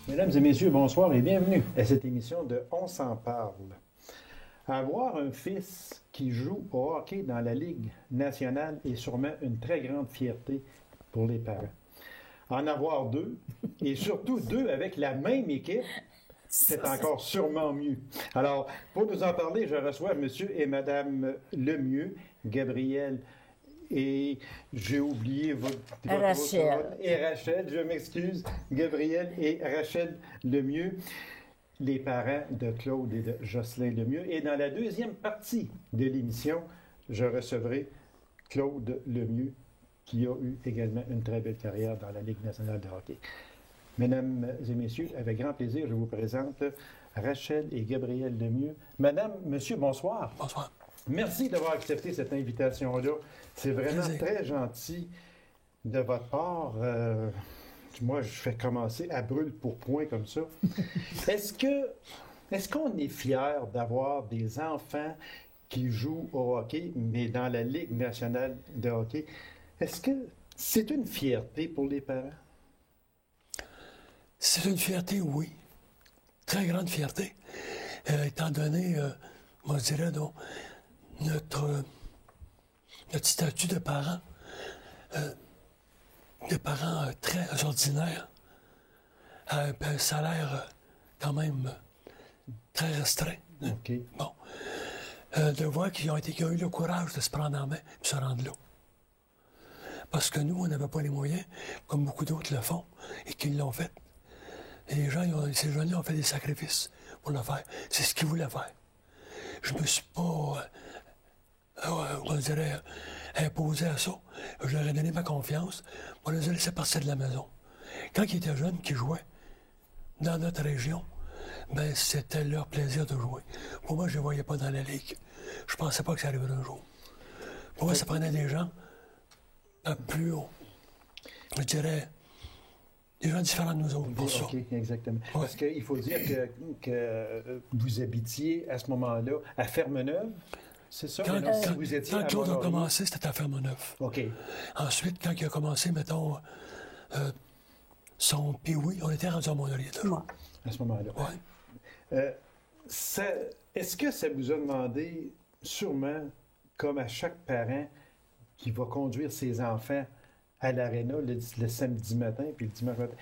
Mesdames et messieurs, bonsoir et bienvenue à cette émission de On s'en parle. Avoir un fils qui joue au hockey dans la Ligue nationale est sûrement une très grande fierté pour les parents. En avoir deux, et surtout deux avec la même équipe, c'est encore sûrement mieux. Alors, pour nous en parler, je reçois M. et Mme Lemieux, Gabriel et j'ai oublié votre Rachel. Et Rachel, je m'excuse, Gabriel et Rachel Lemieux, les parents de Claude et de Jocelyn Lemieux. Et dans la deuxième partie de l'émission, je recevrai Claude Lemieux, qui a eu également une très belle carrière dans la Ligue nationale de hockey. Mesdames et messieurs, avec grand plaisir, je vous présente Rachel et Gabriel Lemieux. Madame, monsieur, bonsoir. Bonsoir. Merci d'avoir accepté cette invitation-là. C'est vraiment très gentil de votre part. Moi, je fais commencer à brûle pour point comme ça. Est-ce qu'on est fier d'avoir des enfants qui jouent au hockey, mais dans la Ligue nationale de hockey? Est-ce que c'est une fierté pour les parents? C'est une fierté, oui. Très grande fierté. Étant donné, moi, je dirais, donc, notre statut de parents, très ordinaires, un salaire quand même très restreint. OK. Bon. De voir qu'ils ont eu le courage de se prendre en main et se rendre là. Parce que nous, on n'avait pas les moyens, comme beaucoup d'autres le font, et qu'ils l'ont fait. Et ces jeunes-là ont fait des sacrifices pour le faire. C'est ce qu'ils voulaient faire. Je ne me suis pas, on dirait, imposé à ça. Je leur ai donné ma confiance pour les laisser partir de la maison. Quand ils étaient jeunes, qui jouaient dans notre région, ben c'était leur plaisir de jouer. Pour moi, je ne les voyais pas dans la Ligue. Je ne pensais pas que ça arriverait un jour. Pour moi, ça prenait des gens plus haut. Je dirais des gens différents de nous autres, pour ça. OK, exactement. Ouais. Parce qu'il faut dire que vous habitiez à ce moment-là à Fermeneuve, c'est ça? Quand vous étiez à Claude a Mont-Laurier. commencé, c'était à Fermeneuve. OK. Ensuite, quand il a commencé, mettons, son pee-wee, on était rendu à Mont-Laurier. Moi. À ce moment-là. Ouais. Est-ce que ça vous a demandé, sûrement, comme à chaque parent qui va conduire ses enfants à l'aréna le samedi matin puis le dimanche matin,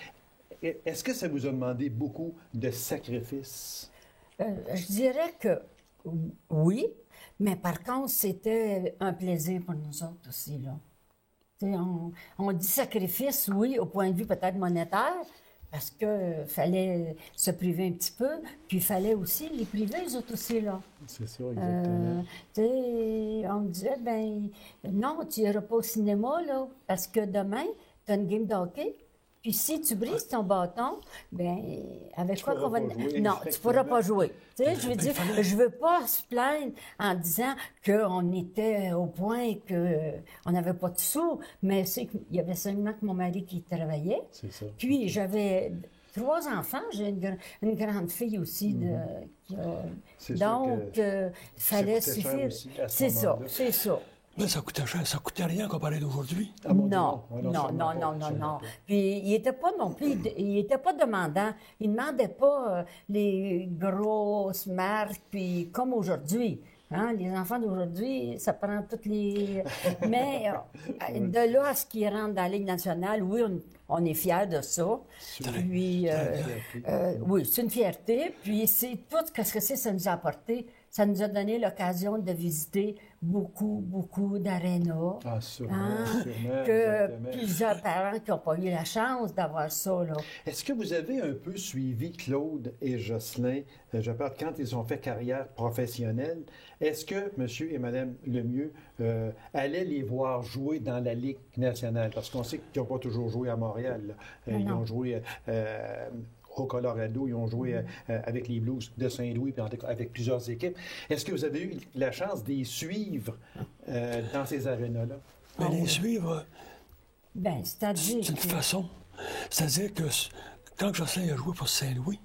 est-ce que ça vous a demandé beaucoup de sacrifices? Je dirais que oui, mais par contre, c'était un plaisir pour nous autres aussi, là. On dit sacrifice, oui, au point de vue peut-être monétaire, parce que fallait se priver un petit peu, puis il fallait aussi les priver, eux autres aussi, là. C'est ça, exactement. On me disait, ben non, tu n'iras pas au cinéma, là, parce que demain, tu as une game de hockey, puis si tu brises ton bâton, ben avec quoi qu'on va... Non, tu pourras pas jouer. Tu sais, je veux dire, je veux pas se plaindre en disant qu'on était au point qu'on n'avait pas de sous, mais c'est qu'il y avait seulement que mon mari qui travaillait. C'est ça. Puis j'avais 3 enfants, j'ai une grande fille aussi donc il fallait suffire. C'est ça, c'est ça. Mais ça coûtait cher, ça coûtait rien comparé d'aujourd'hui. Ah, mon Dieu, Non. Puis il était pas non plus, il était pas demandant. Il demandait pas les grosses marques, puis comme aujourd'hui. Hein, les enfants d'aujourd'hui, ça prend toutes les... Mais de là à ce qu'ils rentrent dans la Ligue nationale, oui, on est fiers de ça. Puis, oui, c'est une fierté. Puis c'est tout ce que ça nous a apporté. Ça nous a donné l'occasion de visiter beaucoup d'arénas. Ah, sûrement, que exactement. plusieurs parents qui n'ont pas eu la chance d'avoir ça, là. Est-ce que vous avez un peu suivi Claude et Jocelyn, je parle quand ils ont fait carrière professionnelle, est-ce que M. et Mme Lemieux allaient les voir jouer dans la Ligue nationale? Parce qu'on sait qu'ils n'ont pas toujours joué à Montréal. Ils ont joué au Colorado, ils ont joué avec les Blues de Saint-Louis, puis avec plusieurs équipes. Est-ce que vous avez eu la chance de les suivre dans ces arénas-là? Mais les suivre, Ben, c'est-à-dire... d'une façon. C'est-à-dire que quand Jocelyn a joué pour Saint-Louis,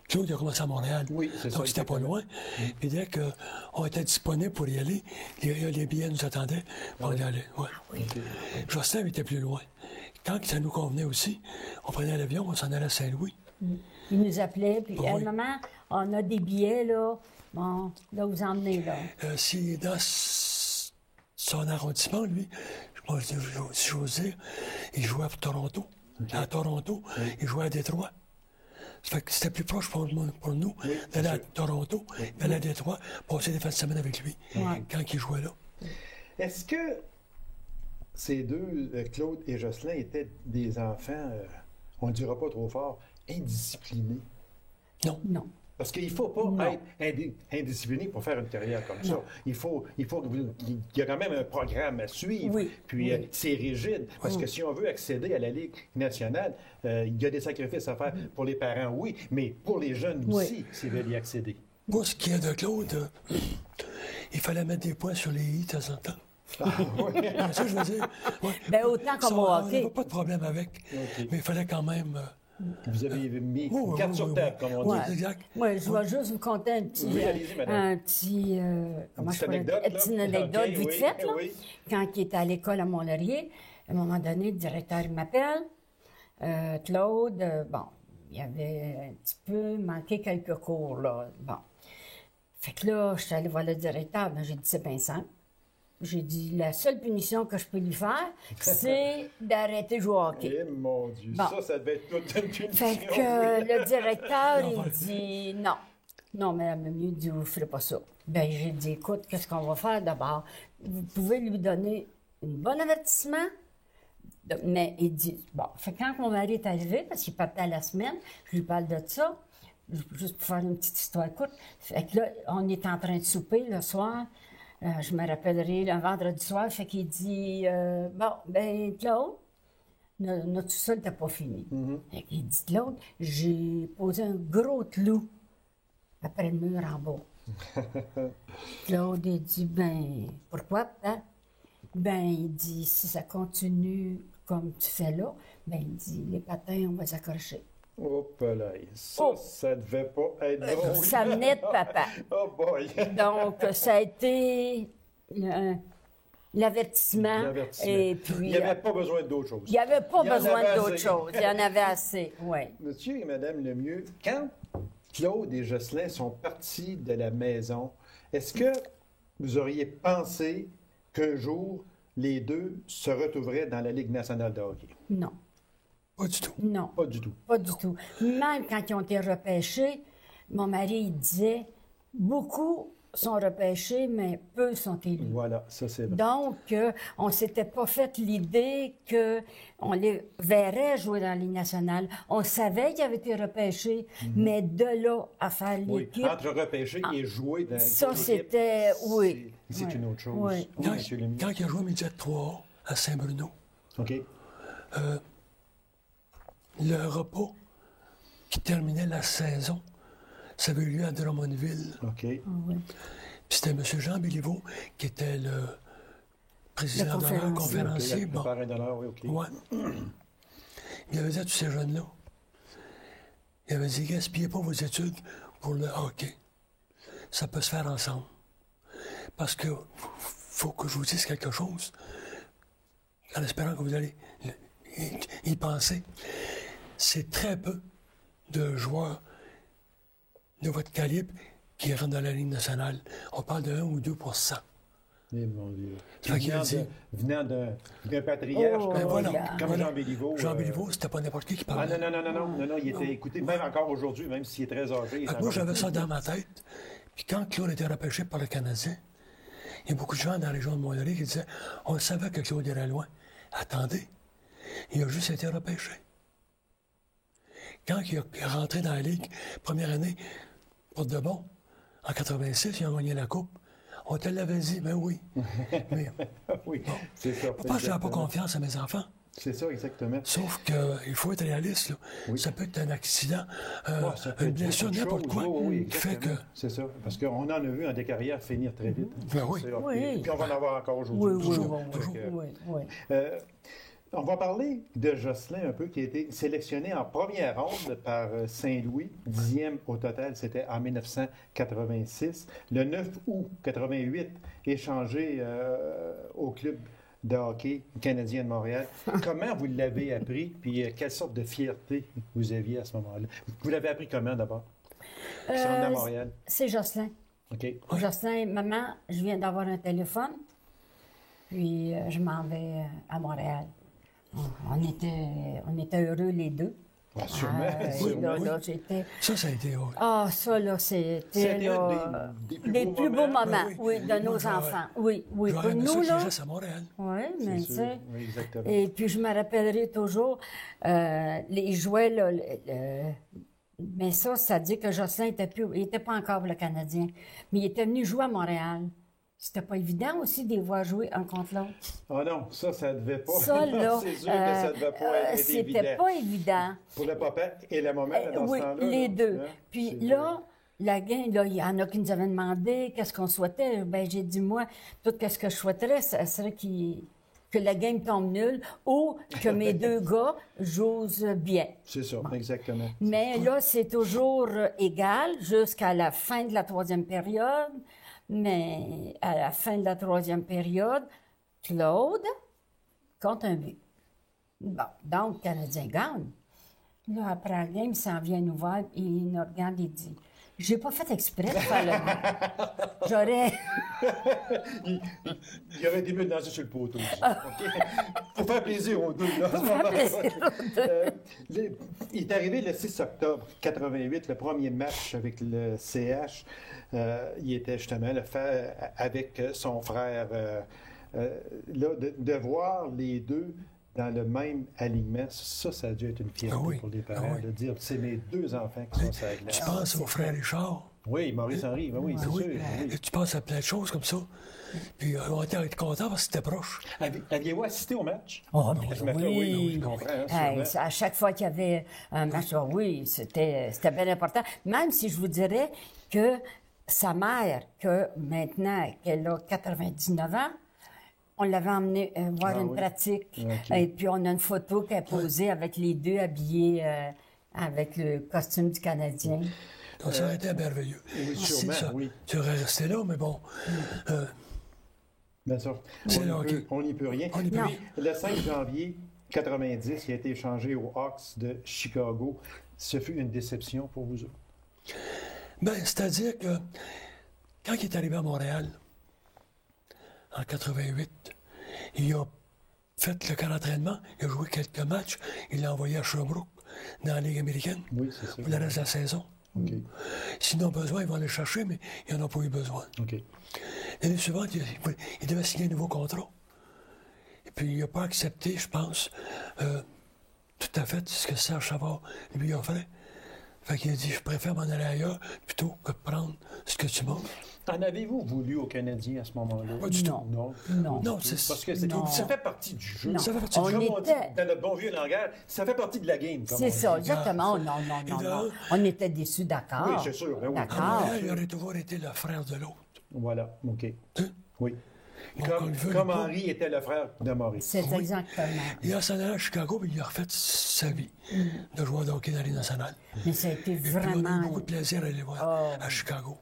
Claude a commencé à Montréal. Oui, c'est ça. Donc, c'était pas loin. Puis dès qu'on était disponible pour y aller, les billets nous attendaient pour y aller. Ouais. Oui. Jocelyn était plus loin. quand ça nous convenait aussi, on prenait l'avion, on s'en allait à Saint-Louis. Il nous appelait, puis Oui. maman, on a des billets, là. Bon, là, vous emmenez, là. Si dans son arrondissement, lui, si j'ose dire, il jouait à Toronto. À Toronto, il jouait à Détroit. Ça fait que c'était plus proche pour nous d'aller à Toronto, d'aller à Détroit, passer des fins de semaine avec lui, quand il jouait là. Est-ce que ces deux, Claude et Jocelyn, étaient des enfants, on ne dira pas trop fort, indisciplinés? Non. Non. Parce qu'il ne faut pas Non. être indiscipliné pour faire une carrière comme ça. Il y a quand même un programme à suivre. Oui. Puis c'est rigide. Parce que si on veut accéder à la Ligue nationale, il y a des sacrifices à faire pour les parents, oui, mais pour les jeunes aussi, s'ils veulent y accéder. Moi, ce qui est de Claude, il fallait mettre des points sur les i de temps en temps. C'est ça, je veux dire. Ouais. Bien, autant comme au On hockey. n'avait pas de problème avec. OK. Mais il fallait quand même. Vous avez mis Oh, carte oui, sur oui, table, oui. comme on Ouais. dit. Exact. Oui, je vais juste vous conter un petit... Oui, allez-y, madame. un petit... comment petite je pourrais dire? anecdote, là. Une anecdote OK, vite oui, faite, là. oui. Quand il était à l'école à Mont-Laurier, à un moment donné, le directeur, il m'appelle. Claude, bon, il avait un petit peu manqué quelques cours, là. Bon. Fait que là, je suis allée voir le directeur, ben, j'ai dit, c'est bien simple. J'ai dit, la seule punition que je peux lui faire, c'est d'arrêter de jouer au hockey. Eh mon Dieu, Bon. ça devait être toute une punition. Fait que oui. le directeur, Non, il voilà. dit non. Non, madame le mieux, il dit, vous ne ferez pas ça. Bien, j'ai dit, écoute, qu'est-ce qu'on va faire d'abord? Vous pouvez lui donner un bon avertissement, mais il dit, bon, fait que quand mon mari est arrivé, parce qu'il partait à la semaine, je lui parle de ça, juste pour faire une petite histoire courte. Fait que là, on est en train de souper le soir. Je me rappellerai le vendredi soir, fait qu'il dit, bon, ben Claude, notre sous-sol n'était pas fini. Fait qu'il dit, Claude, j'ai posé un gros clou après le mur en bas. Claude, il dit, ben, pourquoi, papa? Ben, il dit, si ça continue comme tu fais là, ben, il dit, les patins, on va s'accrocher. Hop là, ça, Oh. ça devait pas être drôle. Ça venait de papa. Oh boy! Donc, ça a été l'avertissement. L'avertissement. Et Il puis, n'y avait pas besoin d'autre chose. il n'y avait pas Il y en besoin avait d'autre assez. chose. Il y en avait assez, oui. Monsieur et Madame Lemieux, quand Claude et Jocelyn sont partis de la maison, est-ce que vous auriez pensé qu'un jour, les deux se retrouveraient dans la Ligue nationale de hockey? Non, Pas du tout. non, Pas du tout. pas du tout. Même quand ils ont été repêchés, mon mari, il disait, beaucoup sont repêchés, mais peu sont élus. Voilà, ça c'est vrai. Donc, on ne s'était pas fait l'idée qu'on les verrait jouer dans la Ligue nationale. On savait qu'ils avaient été repêchés, mais de là à faire Oui, l'équipe, entre repêcher et jouer dans ça, l'équipe, c'était- oui. C'est Oui. une autre chose. Oui. Oui, Quand, monsieur Lemieux. quand il a joué Médiat 3 à Saint-Bruno, OK. le repas qui terminait la saison, ça avait eu lieu à Drummondville. OK. oui. Puis c'était M. Jean Béliveau qui était le président Le d'honneur, conférencier. conférencier. Le Bon. parrain d'honneur, oui, OK. Ouais. Il avait dit à tous ces jeunes-là, il avait dit, gaspillez pas vos études pour le hockey. Ça peut se faire ensemble. Parce que faut que je vous dise quelque chose, en espérant que vous allez y penser. C'est très peu de joueurs de votre calibre qui rentrent dans la Ligue nationale. On parle de 1 ou 2 %. Eh, mon Dieu. Fait qu'il a dit- Venant d'un patriarche Oh, comme, voilà. comme Voilà. Jean Béliveau. Jean Béliveau, c'était pas n'importe qui Ah parlait. non, il était écouté, même encore aujourd'hui, même s'il est très âgé. il est Fait que moi, encore j'avais écouté. ça dans ma tête. Puis quand Claude était repêché par le Canadien, il y a beaucoup de gens dans la région de Montréal qui disaient on savait que Claude irait loin. Attendez, il a juste été repêché. Quand il est rentré dans la Ligue, première année, pour de bon, en 86, il a gagné la Coupe. On te l'avait dit, ben oui. Mais Oui, c'est ça. pas que je n'avais pas exactement. confiance à mes enfants. C'est ça, exactement. Sauf qu'il faut être réaliste. Là. Oui. Ça peut être un accident, Ouais, ça peut une être blessure, beaucoup de n'importe choses. quoi, Oui, qui fait que... exactement. C'est ça, parce qu'on en a vu des carrières finir très vite. Ben oui. C'est- Oui. Puis on va en avoir encore Oui, aujourd'hui. oui, Toujours, oui, toujours. oui, oui. On va parler de Jocelyn un peu, qui a été sélectionné en première ronde par Saint-Louis, 10e au total, c'était en 1986. Le 9 août 88, échangé au club de hockey canadien de Montréal. Comment vous l'avez appris, puis quelle sorte de fierté vous aviez à ce moment-là? Vous l'avez appris comment d'abord? Qui sont à Montréal. C'est Jocelyn. OK. Jocelyn, maman, je viens d'avoir un téléphone, puis je m'en vais à Montréal. On était heureux les deux. Ah, sûrement. Là, j'étais... Ça a été... Ah, ça, là, c'était là, des plus beaux moments, oui, de nos enfants. Oui. Pour nous, là... à Montréal. Oui, mais tu sais... Oui, exactement. Et puis, je me rappellerai toujours, les jouets, là... mais ça dit que Jocelyn il était pas encore le Canadien, mais il était venu jouer à Montréal. C'était pas évident aussi de les voir jouer un contre l'autre. Ah non, ça devait pas. Ça, là, c'est sûr que ça devait pas être évident. C'était pas évident. Pour le papa et la maman, dans oui, ce temps-là. les deux. Hein? Puis C'est là, la game, là, il y en a qui nous avaient demandé qu'est-ce qu'on souhaitait. Ben, j'ai dit, moi, tout ce que je souhaiterais, ça serait que la game tombe nulle ou que mes deux gars jouent bien. C'est ça, exactement. Mais là, c'est toujours égal jusqu'à la fin de la troisième période. Mais à la fin de la troisième période, Claude compte un but. Bon, donc, le Canadien gagne. Là, après la game, il s'en vient nous voir et il nous regarde et dit « J'ai pas fait exprès de faire le but. J'aurais... » Il y avait des buts dansés sur le poteau. Pour faire plaisir aux deux. Là, il est arrivé le 6 octobre 88, le premier match avec le CH. Il était justement avec son frère. Là, de voir les deux dans le même alignement, ça a dû être une fierté pour les parents, de dire c'est mes deux enfants qui sont sur la glace. Tu penses au frère Richard? Oui, Maurice Henry, oui, c'est sûr. Oui. Et tu penses à plein de choses comme ça. Puis on était contents parce que c'était proche. Aviez-vous assisté au match? Oh, oui, je comprends. Hein, à chaque fois qu'il y avait un match, oui, c'était bien important. Même si je vous dirais que sa mère, que maintenant, qu'elle a 99 ans, on l'avait emmené voir une pratique. Okay. Et puis, on a une photo qu'elle a posée avec les deux habillés avec le costume du Canadien. Donc, ça aurait été merveilleux. Oui, sûrement, oui. Tu aurais resté là, mais bon... Bien sûr. On n'y peut rien. Le 5 janvier 90, il a été échangé aux Hawks de Chicago. Ce fut une déception pour vous autres? Bien, c'est-à-dire que quand il est arrivé à Montréal, en 88, il a fait le camp d'entraînement, il a joué quelques matchs, il l'a envoyé à Sherbrooke, dans la Ligue américaine, pour le reste de la saison. Okay. S'ils en ont besoin, ils vont aller chercher, mais ils n'en ont pas eu besoin. Okay. L'année suivante, il devait signer un nouveau contrat. Et puis, il n'a pas accepté, je pense, tout à fait ce que Serge Savard lui offrait. Fait qu'il a dit, je préfère m'en aller ailleurs plutôt que de prendre ce que tu m'offres. En avez-vous voulu aux Canadiens à ce moment-là? Pas du tout. Non, parce que ça fait partie du jeu. Non. Ça fait partie du jeu. On dit, dans notre bon vieux langage, ça fait partie de la game. C'est ça, exactement. Non. On était déçus, d'accord. Oui, c'est sûr. Oui. D'accord. Il aurait toujours été le frère de l'autre. Voilà, OK. Oui. Bon, comme Henri était le frère de Maurice. C'est exactement. Il a s'en allé à Chicago, mais il a refait sa vie de joueur de hockey dans les nationales. Mais ça a été vraiment... Et puis, on a eu beaucoup de plaisir à aller voir à Chicago.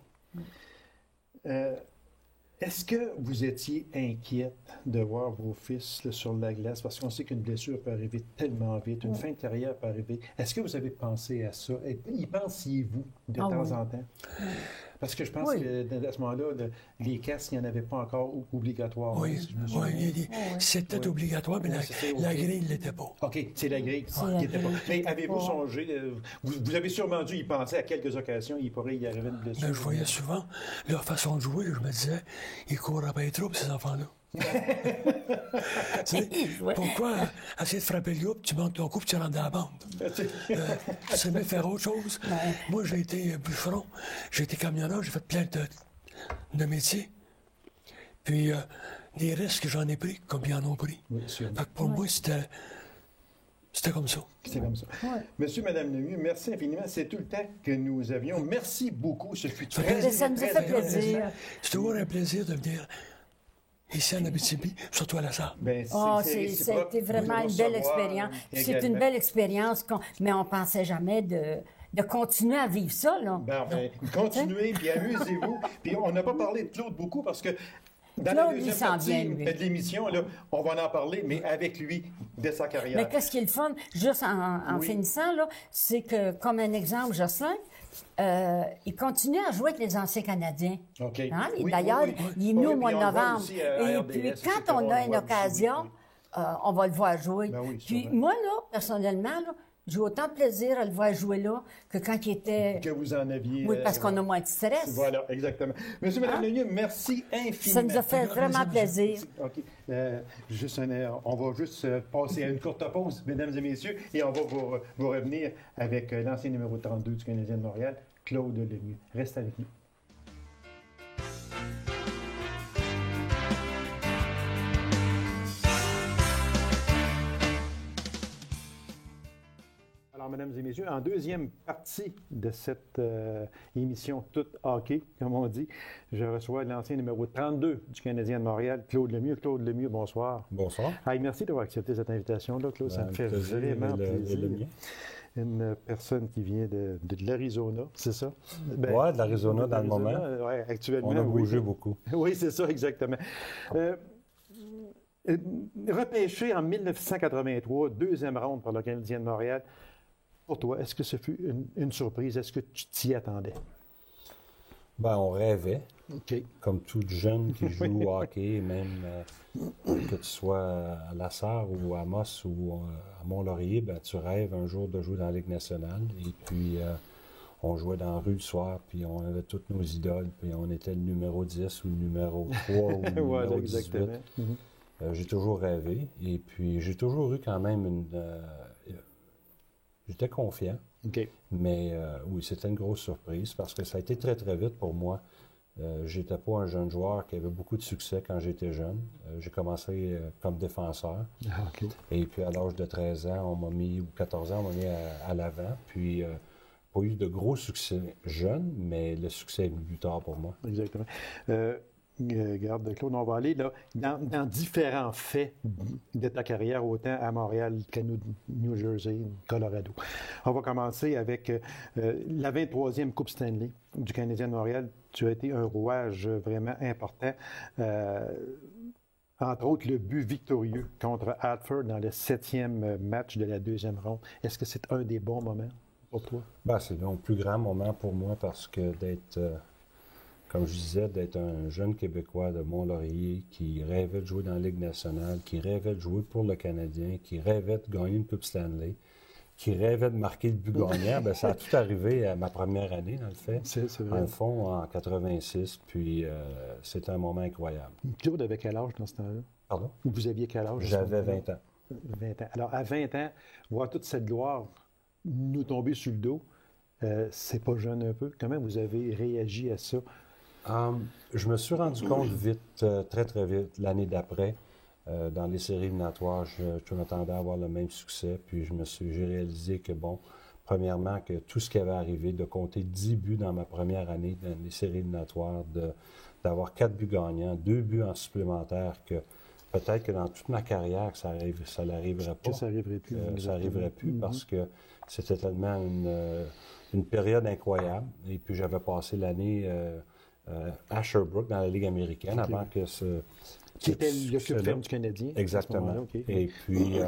Est-ce que vous étiez inquiète de voir vos fils là, sur la glace? Parce qu'on sait qu'une blessure peut arriver tellement vite, une fin de carrière peut arriver. Est-ce que vous avez pensé à ça? Y pensiez-vous de temps en temps? Parce que je pense qu'à ce moment-là, les casques, il n'y en avait pas encore obligatoires. Oui, c'était obligatoire, mais la grille ne l'était pas. OK, c'est la grille qui n'était pas. Mais avez-vous songé, vous avez sûrement dû y penser à quelques occasions, il pourrait y arriver une blessure. Ben, je voyais souvent leur façon de jouer, je me disais, ils courent après les troupes, ces enfants-là. Pourquoi essayer de frapper le groupe, tu montes ton coup et tu rentres dans la bande? Tu sais bien faire autre chose. Moi, j'ai été bûcheron, j'ai été camionneur, j'ai fait plein de métiers. Puis, des risques, j'en ai pris comme ils en ont pris. Oui, sûrement. Fait que pour moi, c'était comme ça. C'est comme ça. Monsieur, Madame Lemieux, merci infiniment. C'est tout le temps que nous avions. Merci beaucoup. Ce fut très, ça nous a fait plaisir. C'est toujours un plaisir de venir ici en Abitibi, surtout à la salle. C'était vraiment une belle expérience. C'est une belle expérience, mais on ne pensait jamais de continuer à vivre ça. Là. Continuez, puis amusez-vous. Puis on n'a pas parlé de Claude beaucoup parce que Dans la Claude, il deuxième s'en partie vient, lui. de l'émission, là, on va en parler, mais avec lui, de sa carrière. Mais qu'est-ce qui est le fun, juste en Oui. finissant, là, c'est que, comme un exemple, Jocelyn, il continue à jouer avec les anciens Canadiens. OK. Hein? Oui, D'ailleurs, oui, oui. il est venu Oui, au mois de puis on le voit novembre. aussi à Et RDS, puis, etc., quand on on a le une voit aussi, occasion, oui, on va le voir jouer. Ben oui, Puis sûrement. moi, là, personnellement, là, j'ai autant de plaisir à le voir jouer là que quand il était... Que vous en aviez. Oui, parce qu'on a moins de stress. Voilà, exactement. Monsieur, Madame Lemieux, merci infiniment. Ça nous a fait vraiment plaisir. OK. On va juste passer à une courte pause, mesdames et messieurs, et on va vous revenir avec l'ancien numéro 32 du Canadien de Montréal, Claude Lemieux. Reste avec nous. Alors, mesdames et messieurs, en deuxième partie de cette émission toute hockey, comme on dit, je reçois l'ancien numéro 32 du Canadien de Montréal, Claude Lemieux. Claude Lemieux, bonsoir. Bonsoir. Hey, merci d'avoir accepté cette invitation-là, Claude. Ça me fait plaisir, vraiment plaisir. le mien. Une personne qui vient de l'Arizona, c'est ça? Oui, de l'Arizona dans le moment. Oui, actuellement. On a bougé oui. beaucoup. Oui, c'est ça, exactement. Repêché en 1983, deuxième ronde par le Canadien de Montréal. Pour toi, est-ce que ce fut une surprise? Est-ce que tu t'y attendais? Ben, on rêvait, OK. comme tout jeune qui joue au hockey, même que tu sois à La Sarre ou à Moss ou à Mont-Laurier, ben, tu rêves un jour de jouer dans la Ligue nationale. Et puis, on jouait dans la rue le soir, puis on avait toutes nos idoles, puis on était le numéro 10 ou le numéro 3 ou le Voilà, numéro 18. exactement. J'ai toujours rêvé. Et puis, j'ai toujours eu quand même j'étais confiant. OK. Mais oui, c'était une grosse surprise parce que ça a été très, très vite pour moi. J'étais pas un jeune joueur qui avait beaucoup de succès quand j'étais jeune. J'ai commencé comme défenseur. Ah, OK. Et puis, à l'âge de 13 ans, ou 14 ans, on m'a mis à l'avant. Puis, pas eu de gros succès jeune, mais le succès est venu plus tard pour moi. Exactement. Regarde, Claude, on va aller là, dans différents faits de ta carrière, autant à Montréal qu'à New Jersey, Colorado. On va commencer avec la 23e Coupe Stanley du Canadien de Montréal. Tu as été un rouage vraiment important. Entre autres, le but victorieux contre Hartford dans le 7e match de la deuxième ronde. Est-ce que c'est un des bons moments pour toi? Ben, c'est le plus grand moment pour moi parce que d'être... Comme je disais, d'être un jeune Québécois de Mont-Laurier qui rêvait de jouer dans la Ligue nationale, qui rêvait de jouer pour le Canadien, qui rêvait de gagner une Coupe Stanley, qui rêvait de marquer le but gagnant, bien, ça a tout arrivé à ma première année, dans le fait. C'est vrai. Dans le fond, en 86, puis c'était un moment incroyable. Claude avait quel âge dans ce temps-là? Pardon? Vous aviez quel âge? J'avais 20 ans. 20 ans. Alors, à 20 ans, voir toute cette gloire nous tomber sur le dos, c'est pas jeune un peu? Comment vous avez réagi à ça? Je me suis rendu compte vite, très, très vite, l'année d'après, dans les séries éliminatoires, je m'attendais à avoir le même succès, puis j'ai réalisé que, bon, premièrement, que tout ce qui avait arrivé, de compter 10 buts dans ma première année dans les séries éliminatoires, d'avoir 4 buts gagnants, 2 buts en supplémentaire, que peut-être que dans toute ma carrière, ça n'arriverait pas. Que ça n'arriverait plus. Ça n'arriverait plus parce que c'était tellement une période incroyable. Et puis, j'avais passé l'année... à Sherbrooke, dans la Ligue américaine, Okay. avant que ce... Qui était le club ferme du Canadien. Exactement. Okay. Et puis,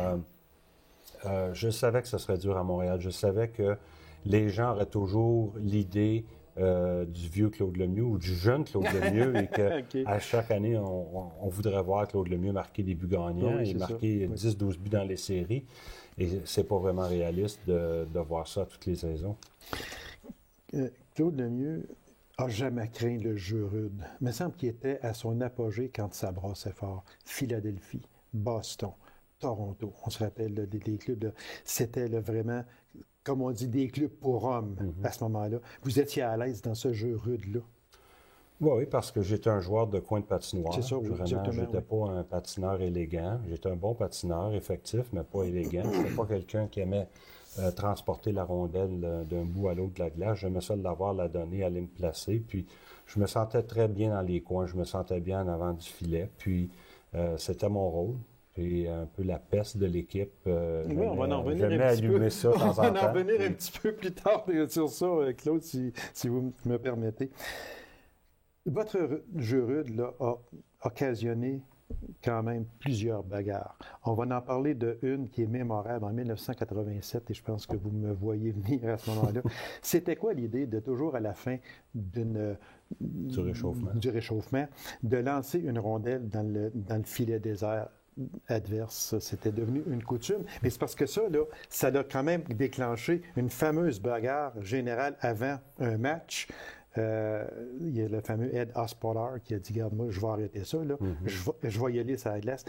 je savais que ce serait dur à Montréal. Je savais que les gens auraient toujours l'idée du vieux Claude Lemieux ou du jeune Claude Lemieux et qu'à Okay. chaque année, on voudrait voir Claude Lemieux marquer des buts gagnants Oui, et marquer 10-12 buts dans les séries. Et c'est pas vraiment réaliste de voir ça toutes les saisons. Claude Lemieux n'a jamais craint le jeu rude. Il me semble qu'il était à son apogée quand ça brassait fort. Philadelphie, Boston, Toronto. On se rappelle là, des clubs. Là, c'était là, vraiment, comme on dit, des clubs pour hommes à ce moment-là. Vous étiez à l'aise dans ce jeu rude-là. Oui, parce que j'étais un joueur de coin de patinoire. C'est ça, oui, exactement. Je n'étais pas un patineur élégant. J'étais un bon patineur, effectif, mais pas élégant. Je n'étais pas quelqu'un qui aimait transporter la rondelle d'un bout à l'autre de la glace. J'aimais ça de l'avoir, la donner, aller me placer. Puis, je me sentais très bien dans les coins. Je me sentais bien en avant du filet. Puis, c'était mon rôle. Puis, un peu la peste de l'équipe. Oui, on va en revenir un petit peu. Ça de temps en temps. On va en revenir un petit peu plus tard sur ça, Claude, si vous me permettez. Votre jeu rude là, a occasionné quand même plusieurs bagarres. On va en parler de une qui est mémorable en 1987 et je pense que vous me voyez venir à ce moment-là. C'était quoi l'idée de toujours à la fin Du réchauffement, de lancer une rondelle dans le filet désert adverse? C'était devenu une coutume. Mais c'est parce que ça a quand même déclenché une fameuse bagarre générale avant un match. Il y a le fameux Ed Ospolar qui a dit, regarde, moi, je vais arrêter ça, là. Je vais y aller sur la glace.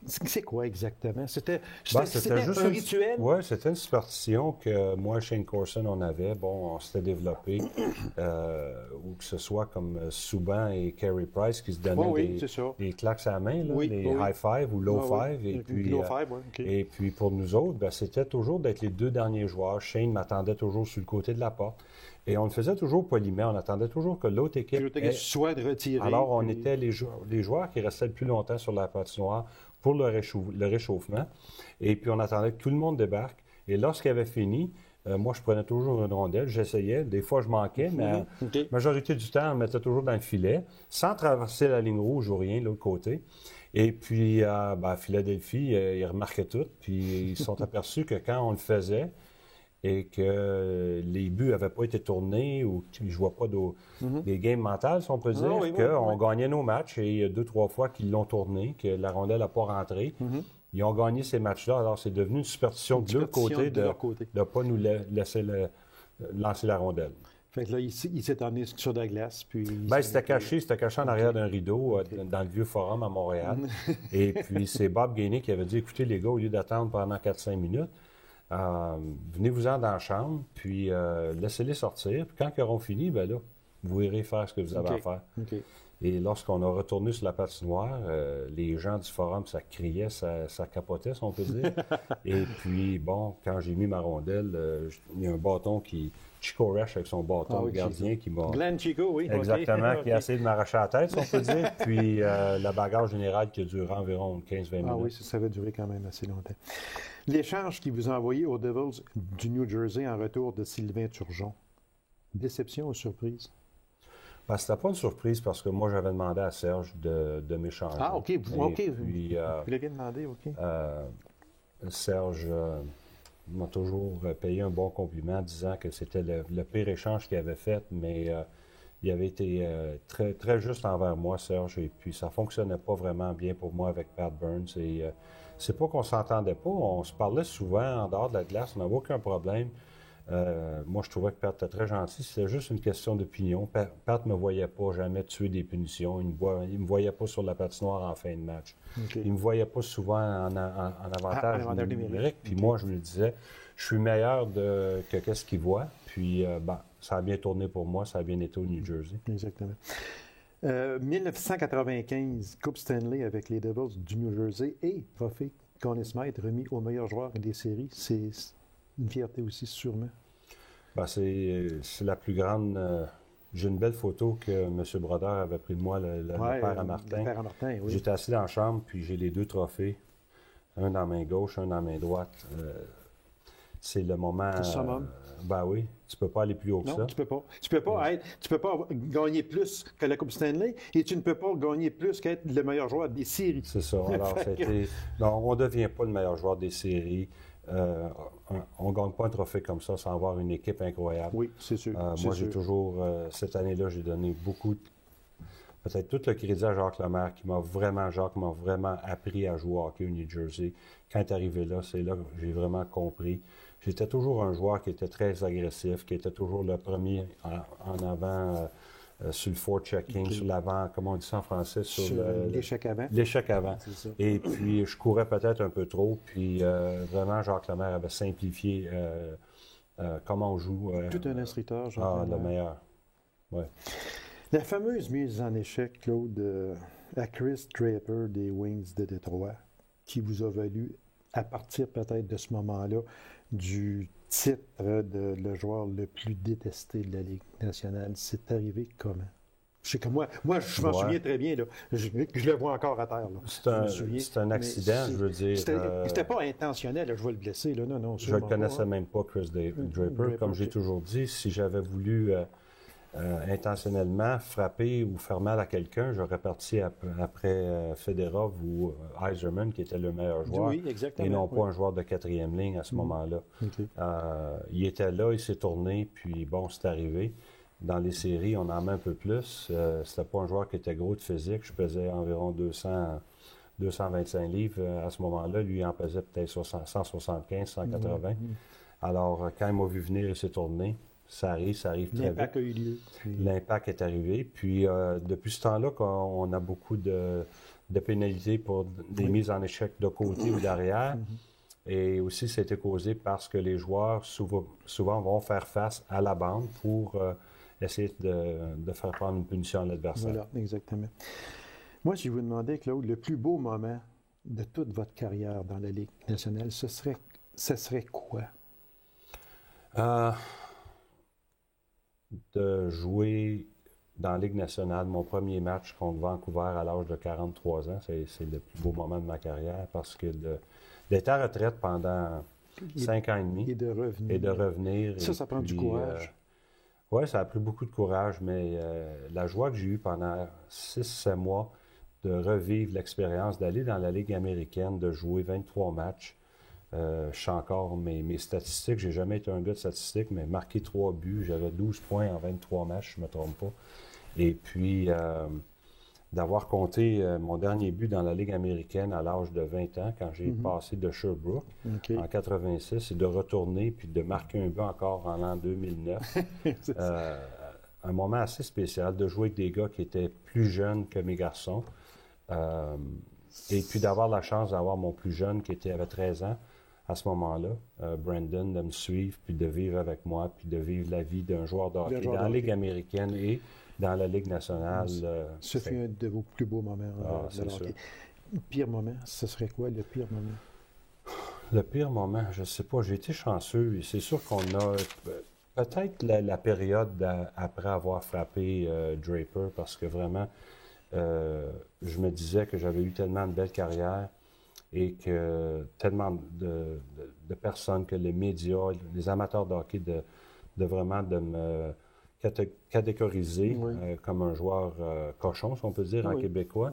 C'est quoi exactement? C'était juste un rituel? Oui, c'était une superstition que moi et Shane Corson, on avait. Bon, on s'était développé, ou que ce soit comme Subban et Carey Price qui se donnaient des claques à la main, là, des high five ou low five. Et puis pour nous autres, ben, c'était toujours d'être les deux derniers joueurs. Shane m'attendait toujours sur le côté de la porte. Et on le faisait toujours poliment. On attendait toujours que l'autre équipe soit de retirer. Alors, on était les joueurs qui restaient le plus longtemps sur la patinoire pour le réchauffement. Et puis, on attendait que tout le monde débarque. Et lorsqu'il avait fini, moi, je prenais toujours une rondelle. J'essayais. Des fois, je manquais, mais la majorité du temps, on mettait toujours dans le filet, sans traverser la ligne rouge ou rien de l'autre côté. Et puis, à Philadelphie, ils remarquaient tout. Puis, ils se sont aperçus que quand on le faisait, et que les buts n'avaient pas été tournés ou qu'ils ne jouaient pas des games mentales, si on peut dire, qu'on gagnait nos matchs et il y a 2-3 fois qu'ils l'ont tourné, que la rondelle n'a pas rentré. Ils ont gagné ces matchs-là. Alors, c'est devenu une superstition de leur côté de ne pas nous laisser lancer la rondelle. Fait que là, il s'est emmené sur de la glace, puis... C'était caché en arrière d'un rideau dans le vieux forum à Montréal. Et puis, c'est Bob Gainey qui avait dit, écoutez, les gars, au lieu d'attendre pendant 4-5 minutes, venez-vous-en dans la chambre, puis laissez-les sortir. Puis quand ils auront fini, ben là, vous irez faire ce que vous avez à faire. Et lorsqu'on a retourné sur la patinoire, les gens du forum, ça criait, ça capotait, si on peut dire. Et puis, bon, quand j'ai mis ma rondelle, il y a un bâton Chico Resch avec son bâton gardien qui m'a... Glenn Chico, oui. Exactement, qui a essayé de m'arracher la tête, si on peut dire. Puis la bagarre générale qui a duré environ 15-20 minutes. Ah oui, ça avait duré quand même assez longtemps. L'échange qu'il vous a envoyé aux Devils du New Jersey en retour de Sylvain Turgeon. Déception ou surprise? C'était pas une surprise parce que moi, j'avais demandé à Serge de m'échanger. Ah, OK. Puis, vous l'avez demandé, OK. Serge m'a toujours payé un bon compliment disant que c'était le pire échange qu'il avait fait, mais il avait été très, très juste envers moi, Serge, et puis ça fonctionnait pas vraiment bien pour moi avec Pat Burns. Et c'est pas qu'on s'entendait pas, on se parlait souvent en dehors de la glace, on n'avait aucun problème. Moi, je trouvais que Pat était très gentil. C'était juste une question d'opinion. Pat ne me voyait pas jamais tuer des punitions. Il ne me voyait pas sur la patinoire en fin de match. Il ne me voyait pas souvent en avantage numérique. Puis moi, je me disais, je suis meilleur que qu'est-ce qu'il voit. Puis ça a bien tourné pour moi. Ça a bien été au New Jersey. Exactement. 1995, Coupe Stanley avec les Devils du New Jersey et trophée Conn Smythe remis au meilleur joueur des séries. C'est une fierté aussi, sûrement. C'est la plus grande... J'ai une belle photo que M. Brodeur avait pris de moi, le père à Martin. Le père à Martin, oui. J'étais assis dans la chambre, puis j'ai les deux trophées, un dans la main gauche, un dans la main droite. C'est le moment... C'est le summum. Oui, tu peux pas aller plus haut que ça. Non, tu peux pas. Tu peux pas gagner plus que la Coupe Stanley et tu ne peux pas gagner plus qu'être le meilleur joueur des séries. C'est ça. Alors, non, on ne devient pas le meilleur joueur des séries. On ne gagne pas un trophée comme ça sans avoir une équipe incroyable. Oui, c'est sûr. Moi, j'ai toujours, cette année-là, j'ai donné beaucoup, peut-être tout le crédit à Jacques Lemaire, qui m'a vraiment appris à jouer au hockey au New Jersey. Quand il est arrivé là, c'est là que j'ai vraiment compris. J'étais toujours un joueur qui était très agressif, qui était toujours le premier en avant, sur le forechecking, sur l'avant, comment on dit ça en français? Sur l'échec avant. L'échec avant. Et puis, je courais peut-être un peu trop. Puis, vraiment, Jacques Lemaire avait simplifié comment on joue. Tout un instructeur, Jacques Lemaire. Le meilleur. Ouais. La fameuse mise en échec, Claude, à Chris Draper des Wings de Détroit, qui vous a valu, à partir peut-être de ce moment-là, du titre de le joueur le plus détesté de la Ligue nationale. C'est arrivé comment? Je sais que moi je m'en souviens très bien. Là. Je le vois encore à terre. C'est un accident, je veux dire. C'était pas intentionnel, là, je vais le blesser. Là. Non, je ne le connaissais même pas, Chris Draper. Comme j'ai toujours dit, si j'avais voulu intentionnellement frapper ou faire mal à quelqu'un, j'aurais parti après Fedorov ou Yzerman, qui était le meilleur joueur, oui, exactement, et non pas un joueur de 4e ligne à ce moment-là. Okay. Il était là, il s'est tourné, puis bon, c'est arrivé. Dans les séries, on en met un peu plus. C'était pas un joueur qui était gros de physique. Je pesais environ 225 livres à ce moment-là. Lui, il en pesait peut-être 175, 180. Alors, quand il m'a vu venir, il s'est tourné. Ça arrive très vite. L'impact a eu lieu. L'impact est arrivé. Puis, depuis ce temps-là, on a beaucoup de pénalités pour des mises en échec de côté ou d'arrière. Et aussi, c'était causé parce que les joueurs, souvent vont faire face à la bande pour essayer de faire prendre une punition à l'adversaire. Voilà, exactement. Moi, si je vous demandais, Claude, le plus beau moment de toute votre carrière dans la Ligue nationale, ce serait quoi? De jouer dans la Ligue nationale, mon premier match contre Vancouver à l'âge de 43 ans, c'est le plus beau moment de ma carrière parce que d'être à retraite pendant 5 ans et demi et de revenir. Ça prend du courage. Oui, ça a pris beaucoup de courage, mais la joie que j'ai eue pendant 6-7 mois de revivre l'expérience, d'aller dans la Ligue américaine, de jouer 23 matchs. Je sais encore mes statistiques. J'ai jamais été un gars de statistiques, mais marqué 3 buts. J'avais 12 points en 23 matchs, je ne me trompe pas. Et puis, d'avoir compté mon dernier but dans la Ligue américaine à l'âge de 20 ans, quand j'ai passé de Sherbrooke en 86, et de retourner puis de marquer un but encore en l'an 2009. Un moment assez spécial, de jouer avec des gars qui étaient plus jeunes que mes garçons. Et puis d'avoir la chance d'avoir mon plus jeune qui avait 13 ans à ce moment-là, Brandon, de me suivre, puis de vivre avec moi, puis de vivre la vie d'un joueur de hockey dans la Ligue américaine et dans la Ligue nationale. Ce fut un de vos plus beaux moments de hockey. Le pire moment, ce serait quoi le pire moment? Le pire moment, je ne sais pas. J'ai été chanceux. C'est sûr qu'on a peut-être la période après avoir frappé Draper, parce que vraiment, je me disais que j'avais eu tellement de belles carrières et que tellement de personnes, que les médias, les amateurs de hockey, de vraiment de me catégoriser comme un joueur cochon, si on peut dire, en québécois,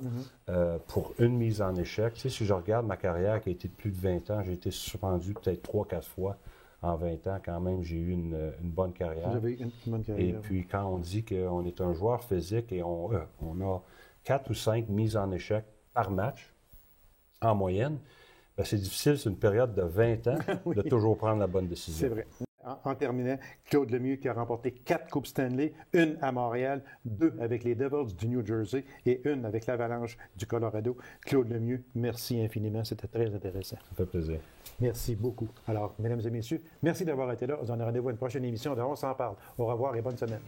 pour une mise en échec. Tu sais, si je regarde ma carrière qui a été de plus de 20 ans, j'ai été suspendu peut-être 3-4 fois en 20 ans. Quand même, j'ai eu une bonne carrière. Vous avez une bonne carrière. Et puis, quand on dit qu'on est un joueur physique et on a 4 ou 5 mises en échec par match, en moyenne, bien, c'est difficile, c'est une période de 20 ans, de toujours prendre la bonne décision. C'est vrai. En terminant, Claude Lemieux qui a remporté 4 Coupes Stanley, une à Montréal, 2 avec les Devils du New Jersey et une avec l'Avalanche du Colorado. Claude Lemieux, merci infiniment, c'était très intéressant. Ça fait plaisir. Merci beaucoup. Alors, mesdames et messieurs, merci d'avoir été là. On se donne rendez-vous à une prochaine émission de On s'en parle. Au revoir et bonne semaine.